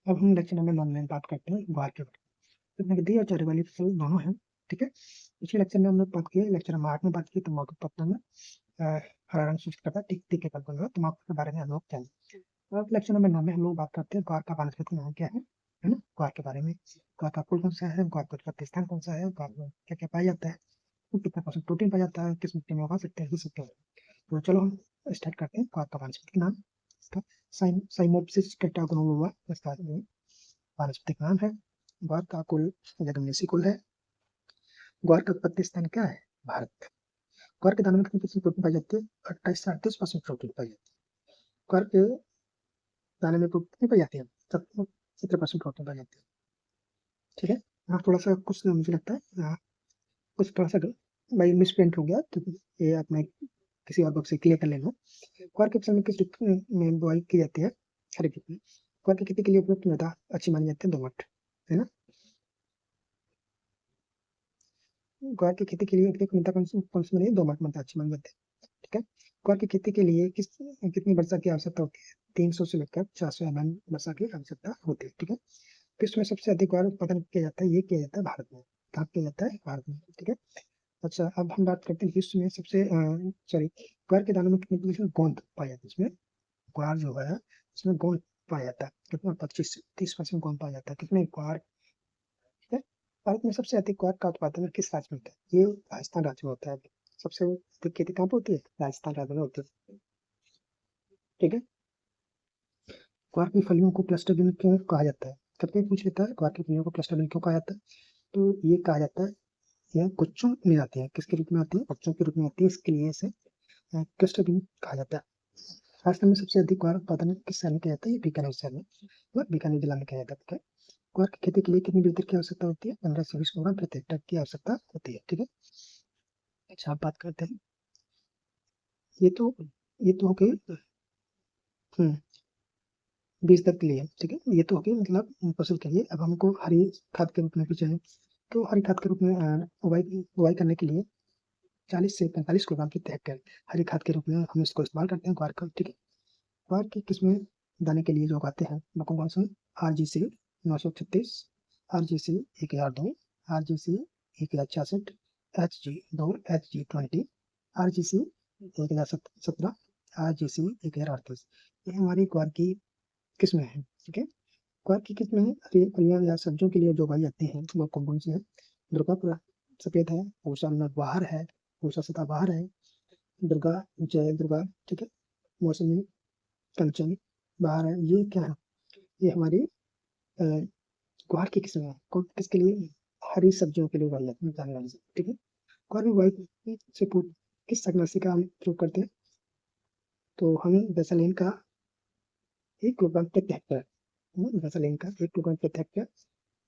अब हम lecture number 9 में बात करते हैं ग्वार के बारे में। तो नकदी और चारे वाली फसल दोनों हैं, ठीक है। पिछले लेक्चर में हमने बात की, लेक्चर नंबर 8 में बात की तम्बाकू के पत्तों में हरा रंग सूचित करता है, टिक के पत्तों में तम्बाकू के बारे में हम लोग जानेंगे। अब लेक्चर नंबर 9 में हम लोग बात करते हैं ग्वार का वानस्पतिक नाम क्या है ना, ग्वार के बारे में। ग्वार का फूल कौन सा है, ग्वार का उत्पत्ति स्थान कौन सा है, ग्वार में क्या क्या पाया जाता है, कितना परसेंट प्रोटीन पाया जाता है, किस मिट्टी में उगा सकते हैं, किस मिट्टी में। तो चलो हम स्टार्ट करते हैं। ग्वार का वानस्पतिक नाम इसका साइमोप्सिस टेट्रागोनोलोआ इसका वानस्पतिक नाम है। ग्वार का कुल जगन्नेसी कुल है। ग्वार का उत्पत्ति स्थान क्या है, भारत। ग्वार के दाने में कितनी परसेंट प्रोटीन पाई जाती है, 28 से 38% प्रोटीन पाई जाती है। ग्वार के दाने में प्रोटीन पाई जाती है, 70% प्रोटीन पाई जाती है, ठीक है। यहाँ थोड़ा सा कुछ मुझे लगता है यहाँ कुछ थोड़ा सा भाई मिस प्रिंट हो गया, तो ये आपने किसी और बुक से क्लियर कर लेना। ग्वार की फसल में किस ऋतु में बुआई की जाती है, खरीफ ऋतु में। ग्वार की खेती के लिए उपयुक्त मृदा अच्छी मानी जाती है, दोमट, है ना। ग्वार की खेती के लिए उपयुक्त मृदा कौन सी मानी है, दोमट मृदा अच्छी मानी जाती है, ठीक है। ग्वार की खेती के लिए कितनी वर्षा की आवश्यकता होती है, 300 से लेकर 400 mm वर्षा की आवश्यकता होती है, ठीक है। विश्व में सबसे अधिक ग्वार उत्पादन किया जाता है, ये किया जाता है भारत में। कहाँ किया जाता है, भारत में, ठीक है। अच्छा, अब हम बात करते हैं विश्व में सबसे सॉरी ग्वार के दानों में कितने प्रतिशत गोंद पाया जाता है, इसमें ग्वार जो है इसमें गोंद पाया जाता है, कितना 25 से 30% गोंद पाया जाता है, कितने ग्वार, ठीक है। भारत में सबसे अधिक ग्वार का उत्पादन किस राज्य में होता है, ये राजस्थान राज्य में होता है। सबसे अधिक खेती कहाँ पे होती है, राजस्थान राज्य में होती है, ठीक है। ग्वार की फलियों को क्लस्टर बीन क्यों कहा जाता है, कभी पूछ लेता है ग्वार की फलियों को क्लस्टर बीन क्यों कहा जाता है। तो ये कहा जाता है, यह गुच्छों में आती है, किसके रूप में आती है, गुच्छों के रूप में आती है, इसके लिए इसे क्लस्टर बीन कहा जाता है। राजस्थान में सबसे अधिक ग्वार उत्पादन किस शहर में किया जाता है, ये बीकानेर शहर में, वह बीकानेर जिला में किया जाता है। ग्वार की खेती के लिए कितनी लीटर की आवश्यकता होती है, 15 से 20 किलोग्राम प्रति हेक्टेयर की आवश्यकता होती है, ठीक है। अच्छा, आप बात करते हैं, ये तो ये तो हो गई बीज तक के लिए, ठीक है। ये तो हो गई मतलब फसल के लिए। अब हमको हरी खाद के रूप में भी चाहिए, तो हरी खाद के रूप में बुआई करने के लिए 40 से 45 किलोग्राम प्रति हेक्टेयर हरी खाद के रूप में हम इसको इस्तेमाल करते हैं ग्वार का, ठीक है। ग्वार की किस्में दाने के लिए जो उगाते हैं वो कौन से, RGC 936, RGC 1002, RGC 1066, HG2, HG20, RGC 1017, RGC 1038, ये हमारी ग्वार की किस्में हैं, ठीक है। ग्वार की किस्में हरी फलियां या सब्जियों के लिए जो उगाई जाती हैं वो कौन कौन सी है, दुर्गापुरा सफेद है, पूसा नरबहार है, पूसा सदाबहार है, दुर्गा जय दुर्गा, ठीक है, मौसमी कंचन बहार है। ये क्या है, ये हमारी ग्वार की किस्म है, कौन किसके लिए, हरी सब्जियों के लिए उगाई जाती है, जाने से, ठीक है। ग्वार में बुआई से पूर्व किस कीटनाशक का हम प्रयोग करते हैं, तो हम वैसलीन का 1 किलोग्राम प्रति हेक्टेयर, वैसलीन का 1 किलोग्राम प्रति हेक्टेयर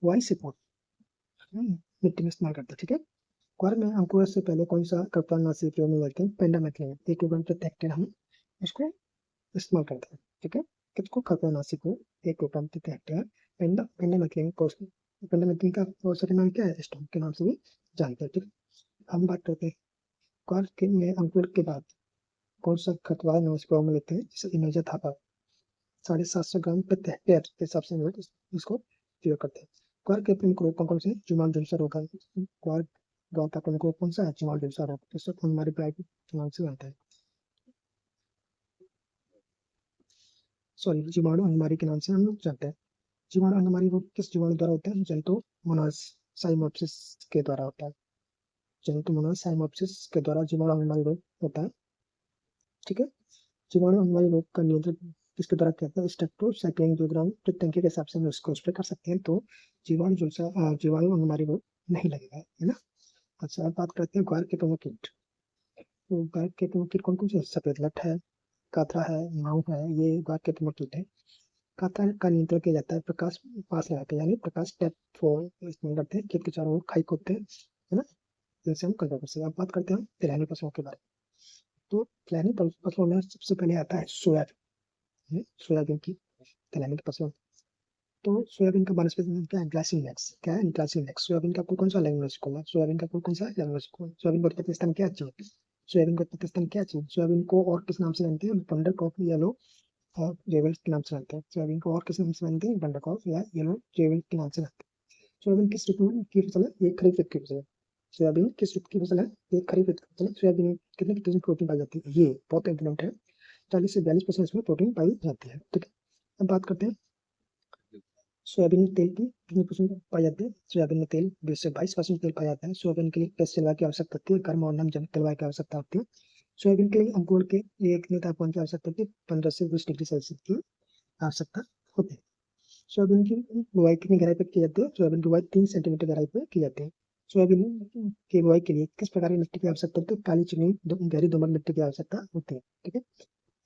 बुआई से पूर्व मिट्टी में इस्तेमाल करते हैं, ठीक है। ग्वार में अंकुरण से पहले कौन सा कवकनाशी प्रयोग में करते हैं, पेंडामेथिलिन 1 किलोग्राम प्रति हेक्टेयर हम इसको इस्तेमाल करते हैं, ठीक है। किसको, कवकनाशी को 1 किलोग्राम प्रति हेक्टेयर पेंडामेथिलिन को, पेंडामेथिलिन का औषधि नाम क्या है, स्टोन के नाम से भी जानते हैं, ठीक है। हम बात करते हैं ग्वार के में अंकुरण के बाद कौन सा खतवार नाम से प्रयोग में लेते हैं, जैसे इमेजा थापा 750 ग्राम प्रति हेक्टेयर के हिसाब से हम लोग इसको प्रयोग करते हैं। ग्वार के प्रमुख रोग कौन कौन से, जुमाल झुलसा रोग है, ग्वार का प्रमुख रोग कौन सा है, जुमाल झुलसा रोग, जिससे हमारे ब्लैक के नाम से बनता है, सॉरी जीवाणु अंगमारी के नाम से हम लोग जानते हैं। जीवाणु अंगमारी रोग किस जीवाणु द्वारा होता है, जेंटोमोनास साइमोप्सिस के द्वारा होता है, जेंटोमोनास साइमोप्सिस के द्वारा जीवाणु अंगमारी रोग होता है, ठीक है। जीवाणु अंगमारी रोग का नियंत्रण किसके द्वारा किया जाता है, स्टेप्टोसाइक्लिन प्रति टंकी के हिसाब से हम इसको स्प्रे कर सकते हैं, तो जीवाणु अंगमारी रोग नहीं लगेगा, है ना। अच्छा, अब बात करते हैं ग्वार के प्रमुख कीट। तो ग्वार के प्रमुख कीट कौन कौन से, सफेद लट है, काथरा है, माऊ है, ये ग्वार के प्रमुख कीट है। काथा का नियंत्रण किया जाता है प्रकाश पास लगा के, यानी प्रकाश टैप फॉर इस्तेमाल करते हैं, खेत के चारों ओर खाई खोदते हैं, है ना, जिनसे हम कंट्रोल कर सकते हैं। अब बात करते हैं तिलहनी फसलों के बारे में। तो तिलहनी फसलों में सबसे पहले आता है सोयाबीन, सोयाबीन की तिलहनी की फसलों। तो सोयाबीन का वानस्पतिक नाम क्या है, ग्लासिनेक्स, क्या है, ग्लासिनेक्स। सोयाबीन का कुल कौन सा लैंग्वेज को है, सोयाबीन का कुल कौन सा लैंग्वेज को, सोयाबीन का उत्पत्ति स्थान क्या चाहिए, सोयाबीन का उत्पत्ति स्थान क्या चाहिए, सोयाबीन को और किस नाम से जानते हैं, पंडर कॉफी येलो और जेवल के नाम से जानते हैं। सोयाबीन को और किस नाम से जानते हैं? बंडाकॉफ या येलो जेवल के नाम से जानते हैं। सोयाबीन किस ऋतु की फसल है? ये खरीफ ऋतु की फसल है। सोयाबीन किस ऋतु की फसल है? ये खरीफ ऋतु की फसल है। सोयाबीन में कितने प्रतिशत प्रोटीन पाई जाती है? ये बहुत इंपॉर्टेंट है। 40 से 42% इसमें प्रोटीन पाई जाती है। ठीक है, अब बात करते हैं सोयाबीन में तेल की कितनी परसेंट पाई जाती है? सोयाबीन में तेल 20 से 22% तेल पाया जाता है। सोयाबीन के लिए किस जलवायु की आवश्यकता होती है? गर्म और नम जलवायु की आवश्यकता होती है। सोयाबीन के लिए अंकुरण के लिए कितने तापमान की आवश्यकता होती है? 15 से 20 डिग्री सेल्सियस की आवश्यकता होती है। सोयाबीन की बुआई कितनी गहराई पर की जाती है? सोयाबीन की बुआई 3 सेंटीमीटर गहराई पर की जाती है। सोयाबीन की बुआई के लिए किस प्रकार की मिट्टी की आवश्यकता होती है? काली चिकनी गहरी दोमट मिट्टी की आवश्यकता होती है। ठीक है,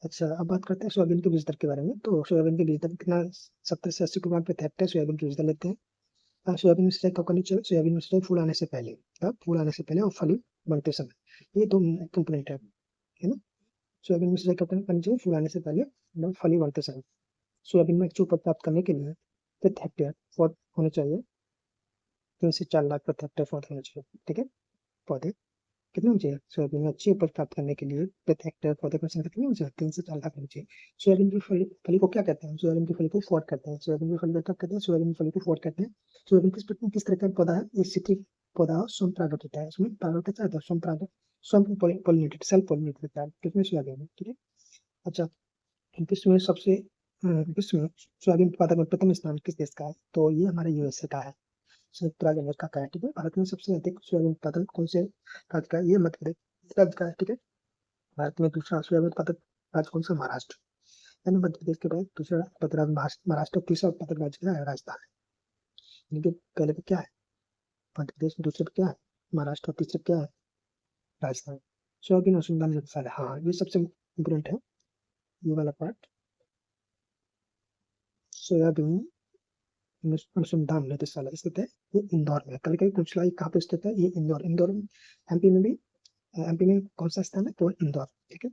अच्छा अब बात करते हैं सोयाबीन के बीज दर के बारे में। तो सोयाबीन के बीज दर कितना? 70 से 80 किलोग्राम प्रति हेक्टेयर सोयाबीन के बीज दर लेते हैं। सोयाबीन में सिंचाई कब करनी चाहिए? सोयाबीन में सिंचाई फूल आने से पहले। कब? फूल आने से पहले और फली बनते समय। ये दो कंपोनेंट है ना। सोयाबीन में सिंचाई कब करनी चाहिए? फूल आने से पहले और फली बनते समय। सोयाबीन में अच्छी उपज प्राप्त करने के लिए प्रति हेक्टेयर पौध होने चाहिए 3 से 4 लाख प्रति हेक्टेयर पौधे होने चाहिए। ठीक है, पौधे कितने होने चाहिए? सोयाबीन में अच्छी उपज प्राप्त करने के लिए प्रति हेक्टेयर पौधे की संख्या कितनी होनी चाहिए? 3 से 4 लाख होनी चाहिए। सोयाबीन की फली को क्या कहते हैं? सोयाबीन की फली को फॉड कहते हैं। सोयाबीन की फली को क्या कहते हैं? सोयाबीन की फली को फॉड कहते हैं। सोयाबीन किस तरह का पौधा है? ये सिटी पौधा और स्वयंपरागत होता है। इसमें परागण कैसा होता है? स्वयंपरागत, स्वयं पॉलिनेटेड, सेल्फ पॉलिनेटेड होता है। किसमें? सोयाबीन में। ठीक है, अच्छा विश्व में सबसे विश्व में सोयाबीन उत्पादक में प्रथम स्थान किस देश का है? तो ये हमारे यूएसए का है, संयुक्त राज्य अमेरिका का है। ठीक है, भारत में सबसे अधिक सोयाबीन उत्पादन कौन से राज्य का है? ये मध्य प्रदेश राज्य का है। ठीक है, भारत में दूसरा सोयाबीन उत्पादक राज्य कौन सा? महाराष्ट्र। यानी मध्य प्रदेश के बाद दूसरा उत्पादक राज्य महाराष्ट्र, तीसरा उत्पादक राज्य क्या है? राजस्थान है। यानी कि पहले पे क्या है? मध्य प्रदेश में, दूसरे पे क्या है? महाराष्ट्र, और तीसरे पे क्या है? राजस्थान। सोयाबीन अनुसंधान निदेशालय, हाँ ये सबसे इम्पोर्टेंट है, ये वाला पार्ट। सोयाबीन अनुसंधान निदेशालय स्थित है, ये इंदौर में। कल कभी पूछ ला कहाँ पे स्थित है? ये इंदौर, इंदौर एमपी में भी, एमपी में कौन सा स्थान है? तो इंदौर। ठीक है,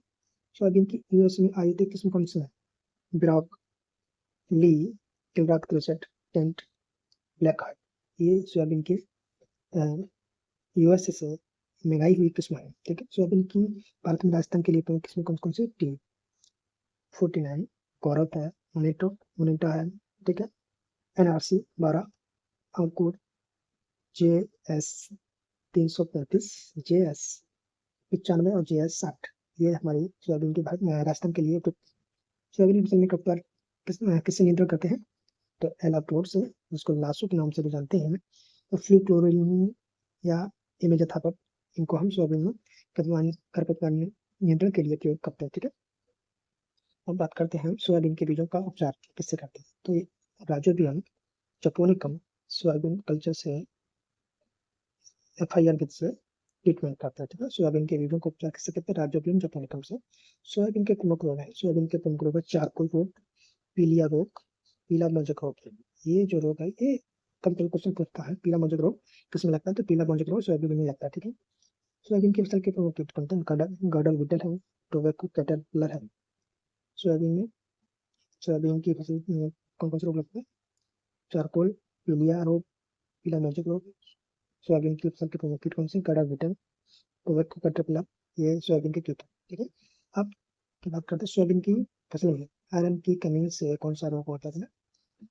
सोयाबीन की यूएस में आयुर्वेदिक किस्म कौन सा है? ब्रॉक, ली, किलराक 63, टेंट, ब्लैक हार्ट। ये सोयाबीन की यूएस से मंगाई हुई किस्म है। ठीक है, सोयाबीन की भारत में राजस्थान के लिए प्रमुख किस्म कौन कौन सी? टी 49, गौरव है, मोनेटो, मोनेटा है। ठीक है, एनआरसी 12, अंकुर, जे एस 335, जे एस 95 और जे एस 60। ये हमारी सोयाबीन के राजस्थान के लिए। तो सोयाबीन की फसल में खरपतवार किससे नियंत्रण करते हैं? तो एलाप्रोड से, उसको लासो के नाम से भी जानते हैं। तो फ्लूक्लोरीन या इमेजाथापक, इनको हम सोयाबीन में खरपतवार नियंत्रण के लिए प्रयोग करते हैं। ठीक है, अब बात करते हैं सोयाबीन के बीजों का उपचार किससे करते हैं। तो ये राइजोबियम जपोनिकम सोयाबीन कल्चर से FIR विधि से ट्रीटमेंट करता है। ठीक है, सोयाबीन के बीजों को उपचार किससे करते हैं? राइजोबियम जपोनिकम से। सोयाबीन के प्रमुख रोग है, सोयाबीन के प्रमुख रोग है चारकोल रोग, पीलिया रोग, पीला मोजक रोग। ये जो रोग है ये कभी क्वेश्चन पूछता है, पीला मोजक रोग किसमें लगता है? तो पीला मोजक रोग सोयाबीन में लगता है। ठीक है, सोयाबीन की फसल के प्रमुख कीट कौन थे? गडल बीटल है, टोबैको कैटरपिलर है। सोयाबीन में, सोयाबीन की फसल में कौन कौन से रोग लगते हैं? चारकोल, पीलिया रोग, पीला मोजक रोग। सोयाबीन की फसल के प्रमुख कीट कौन से? गडल बीटल, टोबैको कैटरपिलर। ये सोयाबीन के कीट है। ठीक है, अब की बात करते हैं सोयाबीन की फसल में आयरन की कमी से कौन सा रोग होता है?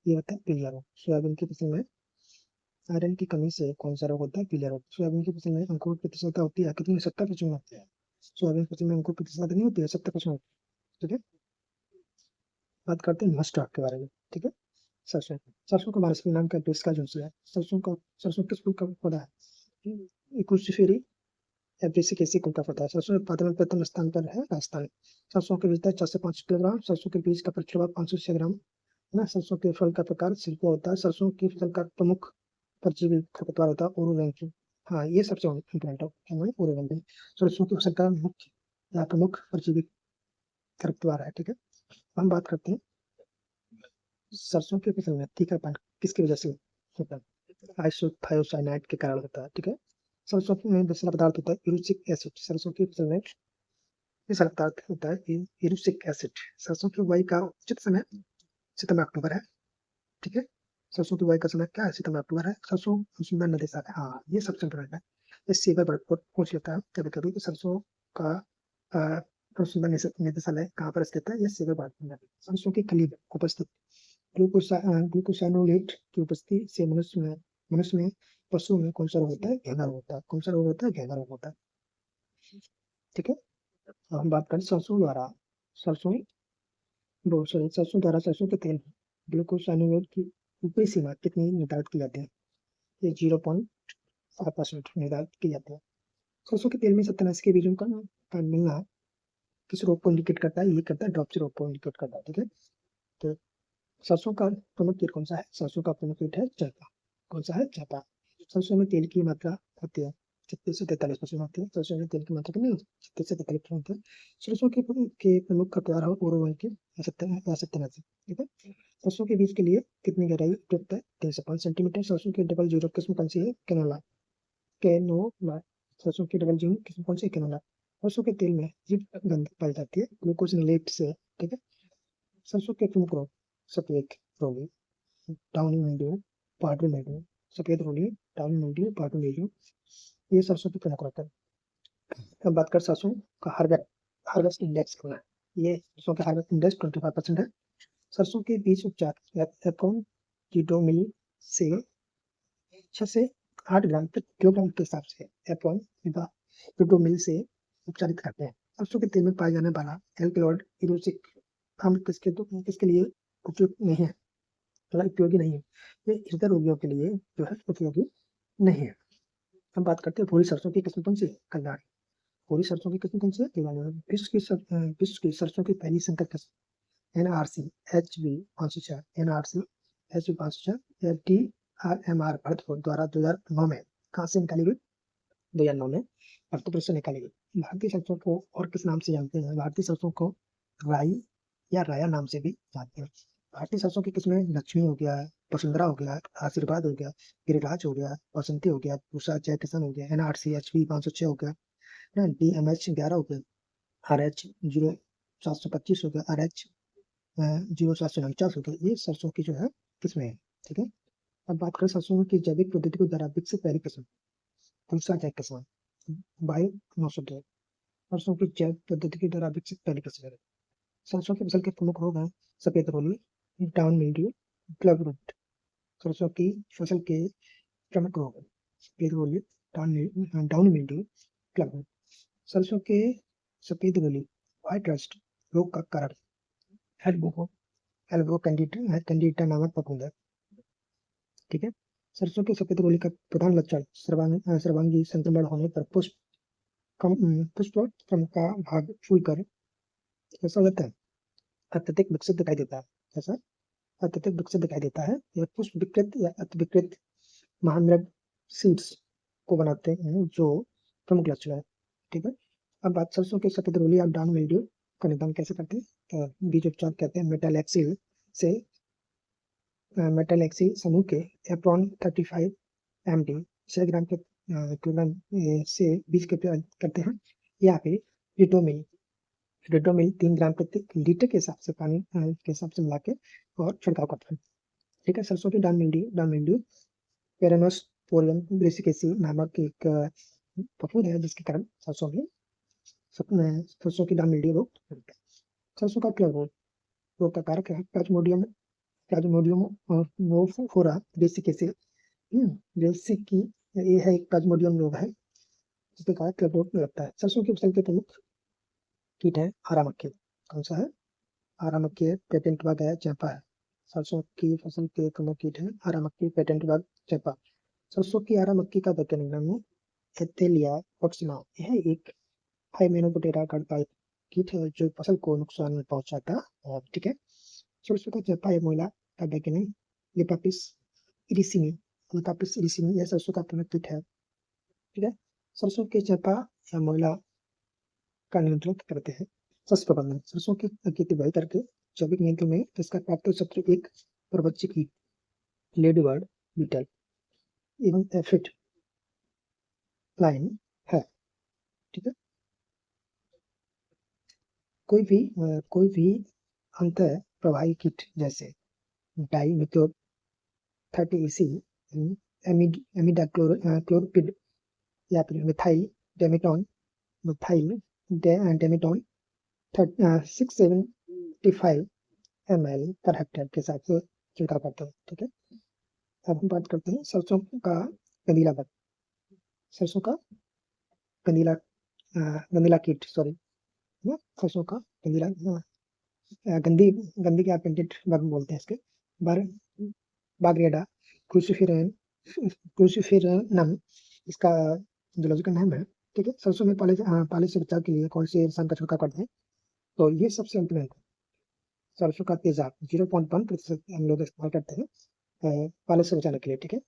ये होता है पीलिया रोग। सोयाबीन की फसल में आयरन की कमी से कौन सा रोग होता है? पीलिया रोग। सोयाबीन की फसल में अंकुर प्रतिशतता होती है कितनी? 70% होती है। सोयाबीन की फसल में अंकुर प्रतिशतता नहीं होती है, 70% होती है। ठीक है, बात करते हैं मस्टर्ड के बारे में। ठीक है, सरसों, सरसों का वानस्पतिक नाम क्या है? इसका जो है सरसों किस फूल का पौधा है? इकुसिफेरी एब्रिसिकेसी कुल का पौधा है। सरसों उत्पादन में प्रथम स्थान पर है राजस्थान। सरसों के बीज 4 से 5 किलोग्राम, सरसों के बीज का प्रचुरभाव 500 ग्राम है ना। सरसों के फल का प्रकार सिल्को होता है। सरसों की फसल का प्रमुख परजीवी खरपतवार होता है ओरोवेंकी। हाँ ये सबसे इम्पोर्टेंट है, ओरोवेंकी सरसों की फसल का मुख्य या प्रमुख परजीवी खरपतवार है। ठीक है, हम बात करते हैं सरसों की फसल में तीखापन किसकी वजह से होता है? आइसोथायोसाइनाइड के कारण होता है। ठीक है, सरसों में दूसरा पदार्थ होता है यूरिक एसिड। सरसों की फसल में दूसरा पदार्थ होता है यूरिक एसिड। सरसों की बुआई का उचित समय सितंबर अक्टूबर है। ठीक है, सरसों की बुआई का समय क्या है? सितंबर अक्टूबर है। सरसों अनुसंधान निदेशालय, हाँ ये सबसे इम्पोर्टेंट है। इस सेवा पर पूछ लेता है कभी कभी कि सरसों का रोसुल्ला निदेशालय कहाँ पर स्थित है? यह सेवा भारत में है। सरसों की खली में उपस्थित ग्लूकोसानोलेट की उपस्थिति से मनुष्य में पशु में कौन सा रोग होता है? घेंघा रोग होता है। कौन सा रोग होता है? घेंघा रोग होता है। ठीक है, अब हम बात करें सरसों द्वारा सरसों के तेल में ग्लूकोसानोलेट की ऊपरी सीमा कितनी निर्धारित की जाती है? ये 0.5% निर्धारित की जाती है। सरसों के तेल में सत्तनाशी के बीजों का मिलना किस रोग को इंडिकेट करता है? ये करता है ड्रॉप्सी रोग को इंडिकेट करता है। ठीक है, तो सरसों का प्रमुख कीट कौन सा है? सरसों का प्रमुख कीट है चैपा। कौन सा है? चैपा। सरसों में तेल की मात्रा होती है 36 से 43% होती है। सरसों में तेल की मात्रा कितनी होती है? 36 से 43% होती है। सरसों के प्रमुख खरपतवार है ओरोवल के सत्तनाशी। ठीक है, सरसों के बीज के लिए कितनी गहराई उपयुक्त है? 305 सेंटीमीटर। सरसों की डबल जीरो किस्म कौन सी है? कैनोला। सरसों की डबल जीरो किस्म कौन सी है? कैनोला। सरसों के तेल में जीव गंध पाई जाती है ग्लूकोसिलेट से। ठीक है, सरसों के प्रमुख रोग सफेद रोगी, डाउनी मिल्ड्यू, पाउडर मिल्ड्यू, सफेद रोगी, डाउनी मिल्ड्यू, पाउडर मिल्ड्यू, ये सरसों की प्रमुख रोग है। अब बात कर सरसों का हार्वेस्ट इंडेक्स कितना है? ये सरसों का हार्वेस्ट इंडेक्स 25% है। सरसों के बीज उपचार एप्रॉन कीटोमिल से 6 से 8 ग्राम प्रति किलोग्राम के हिसाब से एप्रॉन कीटोमिल से उपचारित करते हैं। सरसों के तेल में पाए जाने वाला एल्कलॉइड इरोसिक अम्ल किसके लिए उपयुक्त नहीं है? मतलब उपयोगी नहीं है। ये हृदय रोगियों के लिए जो है उपयोगी नहीं है। हम बात करते हैं भूरी सरसों की किस्म कौन सी है? कल्याणी। भूरी सरसों की किस्म कौन सी है? कल्याणी। विश्व की सरसों की पहली संकर किस्म NRC HB 506 NRC HB 506 या DRMR भरतपुर द्वारा 2009 में कहाँ से निकाली गई? 2009 में भरतपुर से निकाली गई। भारतीय सरसों को और किस नाम से जानते हैं? भारतीय सरसों को राई या राया नाम से भी जानते हैं। भारतीय सरसों की किस्में लक्ष्मी हो गया, वसुंधरा हो गया, आशीर्वाद हो गया, गिरिराज हो गया, बसंती हो गया, पूषा जय किसान हो गया, NRC HB 506 हो गया, DMH 11 हो गया, RH 0725 हो गया, RH 0749 हो गया। ये सरसों की जो है किस्में है। ठीक है, अब बात करें सरसों की जैविक पद्धति द्वारा विकसित पहली किस्म पूषा जय किसान बाई 902। सरसों की जैव पद्धति के द्वारा विकसित पहली किस्म है। सरसों की फसल के प्रमुख रोग हैं सफेद रोली, डाउन मिल्ड्यू, क्लब रूट। सरसों की फसल के प्रमुख रोग हैं सफेद रोली, डाउन मिल्ड्यू, क्लब रूट। सरसों के सफेद रोली व्हाइट रस्ट रोग का कारण एल्बो कैंडिडा नामक फफूंद है। ठीक है, सरसों के सफेद रोली का प्रधान लक्षण सर्वांगी संक्रमण होने पर पुष्प क्रम का भाग फूलकर कैसा होता है? अत्यधिक विकसित दिखाई देता है। कैसा? अत्यधिक विकसित दिखाई देता है। यह पुष्प विकृत या अतिविकृत महामृग सीड्स को बनाते हैं जो प्रमुख लक्षण है। ठीक है, अब बात सरसों के सफेद रोली और डाउन मिल्ड्यू का निदान कैसे करते हैं? तो बीज उपचार कहते हैं मेटालैक्सिल से मेटालैक्सिल समूह के एप्रॉन 35 md 6 ग्राम के किलोग्राम से बीज के प्रयोग करते हैं, या फिर रिटोमिल 3 ग्राम प्रति लीटर के हिसाब से पानी के हिसाब से मिला के और छिड़काव करते हैं। ठीक है, सरसों की डाउन मिल्ड्यू पेरानोस्पोरियम ब्रेसिकेसी नामक एक फफूंद है जिसके कारण सरसों की डाउन मिल्ड्यू रोग होता है। सरसों का क्लब रोग का कारक है प्लाज्मोडियम नोफोरा ब्रेसिकेसी। ब्रेसिकी ये है एक प्लाज्मोडियम रोग है जिसके कारण क्लब रोग लगता है। सरसों की फसल के प्रमुख कीट है हरा मक्खी। कौन सा है? हरा मक्खी पेटेंट बग है चैपा है। सरसों की फसल के प्रमुख कीट है हरा मक्खी पेटेंट बग चैपा। सरसों की हरा मक्खी का वैज्ञानिक नाम है एथेलिया प्रॉक्सिमा। यह एक हाइमेनोप्टेरा गणपाल कीट है जो फसल को नुकसान में पहुंचाता है। ठीक है, सरसों का चैपा या मोइला का वैज्ञानिक लिपापिस इरिसिनी यह सरसों का प्रमुख कीट है। ठीक है, सरसों के चैपा या मोइला का नियंत्रण करते हैं। शस्त्र प्रबंधन सरसों की खेती बुआई करके जैविक नियंत्रण में इसका प्राप्त शत्रु एक परवच्ची कीट लेडीबर्ड बीटल एवं एफिड लाइन है। ठीक है, कोई भी अंत प्रवाही कीट जैसे डाइमिथोड 30 एमिडाक्लोरपिड या फिर methyl demeton 675 ml per hectare के हिसाब से छिड़काव करते हैं। ठीक है, अब हम बात करते हैं सरसों का गंदीला भाग। सरसों का गंदीला गंदीला कीट, सॉरी, सरसों का गंदीला गंदी गंदी क्या पेंटेड बग बोलते हैं इसके। बार बागरेडा क्रूसिफेरन क्रूसिफेरनम इसका जूलॉजिकल नाम है। ठीक है, सरसों में पाले से बचाव के लिए कौन से रसायन का छिड़काव करते हैं? तो ये सबसे अंत में है। सरसों का तेजाब 0.1% हम लोग इस्तेमाल करते हैं पाले से बचाने के लिए। ठीक है,